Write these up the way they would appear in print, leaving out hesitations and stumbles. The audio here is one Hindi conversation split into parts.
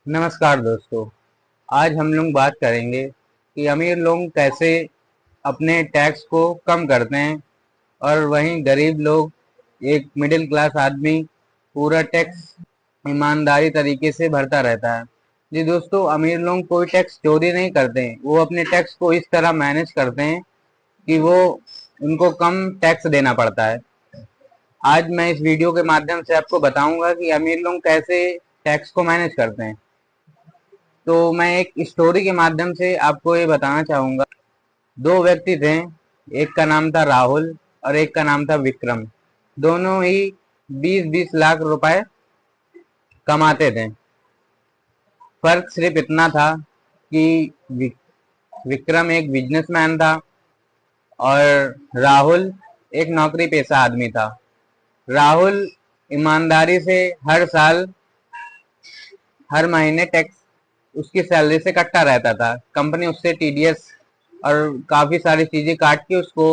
नमस्कार दोस्तों। आज हम लोग बात करेंगे कि अमीर लोग कैसे अपने टैक्स को कम करते हैं और वहीं गरीब लोग, एक मिडिल क्लास आदमी पूरा टैक्स ईमानदारी तरीके से भरता रहता है। जी दोस्तों, अमीर लोग कोई टैक्स चोरी नहीं करते हैं, वो अपने टैक्स को इस तरह मैनेज करते हैं कि वो उनको कम टैक्स देना पड़ता है। आज मैं इस वीडियो के माध्यम से आपको बताऊंगा कि अमीर लोग कैसे टैक्स को मैनेज करते हैं। तो मैं एक स्टोरी के माध्यम से आपको ये बताना चाहूंगा। दो व्यक्ति थे, एक का नाम था राहुल और एक का नाम था विक्रम। दोनों ही 20-20 लाख रुपए कमाते थे। फर्क सिर्फ इतना था कि विक्रम एक बिजनेसमैन था और राहुल एक नौकरी पेशा आदमी था। राहुल ईमानदारी से हर साल, हर महीने टैक्स उसकी सैलरी से कटता रहता था। कंपनी उससे टीडीएस और काफी सारी चीजें काट के उसको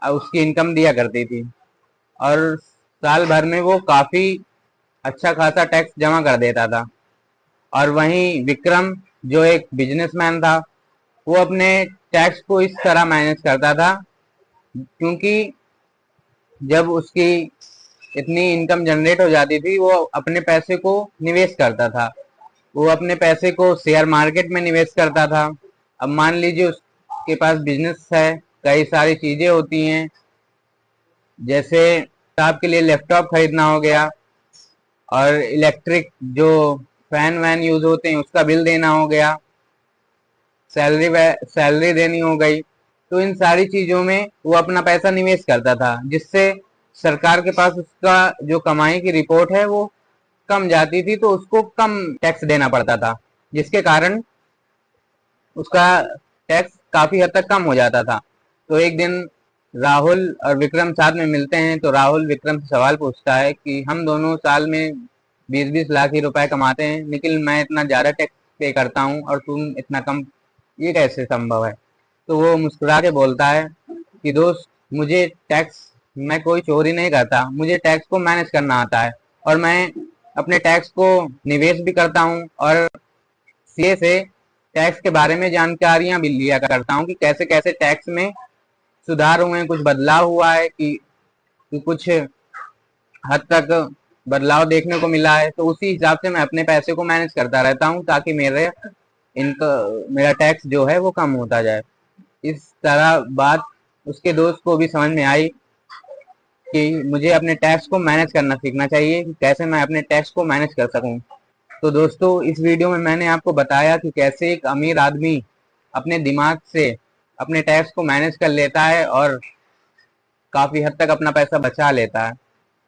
उसकी इनकम दिया करती थी और साल भर में वो काफी अच्छा खासा टैक्स जमा कर देता था। और वहीं विक्रम, जो एक बिजनेसमैन था, वो अपने टैक्स को इस तरह मैनेज करता था क्योंकि जब उसकी इतनी इनकम जनरेट हो जाती थी, वो अपने पैसे को निवेश करता था। वो अपने पैसे को शेयर मार्केट में निवेश करता था। अब मान लीजिए उसके पास बिजनेस है, कई सारी चीजें होती हैं, जैसे आपके लिए लैपटॉप खरीदना हो गया और इलेक्ट्रिक जो फैन वैन यूज होते हैं उसका बिल देना हो गया, सैलरी देनी हो गई। तो इन सारी चीजों में वो अपना पैसा निवेश करता था, जिससे सरकार के पास उसका जो कमाई की रिपोर्ट है वो कम जाती थी, तो उसको कम टैक्स देना पड़ता था, जिसके कारण उसका टैक्स काफी हद तक कम हो जाता था। तो एक दिन राहुल और विक्रम साथ में मिलते हैं, तो राहुल विक्रम से सवाल पूछता है कि हम दोनों साल में 20-20 लाख ही रुपए कमाते हैं, लेकिन मैं इतना ज्यादा टैक्स पे करता हूँ और तुम इतना कम, ये कैसे संभव है? तो वो मुस्कुरा के बोलता है कि दोस्त, मुझे टैक्स, मैं कोई चोरी नहीं करता, मुझे टैक्स को मैनेज करना आता है और मैं अपने टैक्स को निवेश भी करता हूँ और सीए से टैक्स के बारे में जानकारियां भी लिया करता हूँ कि कैसे कैसे टैक्स में सुधार हुए हैं, कुछ बदलाव हुआ है कि कुछ हद तक बदलाव देखने को मिला है। तो उसी हिसाब से मैं अपने पैसे को मैनेज करता रहता हूँ ताकि मेरा टैक्स जो है वो कम होता जाए। इस तरह बात उसके दोस्त को भी समझ में आई कि मुझे अपने टैक्स को मैनेज करना सीखना चाहिए, कि कैसे मैं अपने टैक्स को मैनेज कर सकूं। तो दोस्तों, इस वीडियो में मैंने आपको बताया कि कैसे एक अमीर आदमी अपने दिमाग से अपने टैक्स को मैनेज कर लेता है और काफी हद तक अपना पैसा बचा लेता है।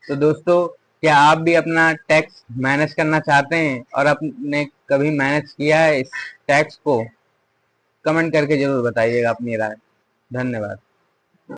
तो दोस्तों, क्या आप भी अपना टैक्स मैनेज करना चाहते हैं और आपने कभी मैनेज किया है इस टैक्स को? कमेंट करके जरूर बताइएगा अपनी राय। धन्यवाद।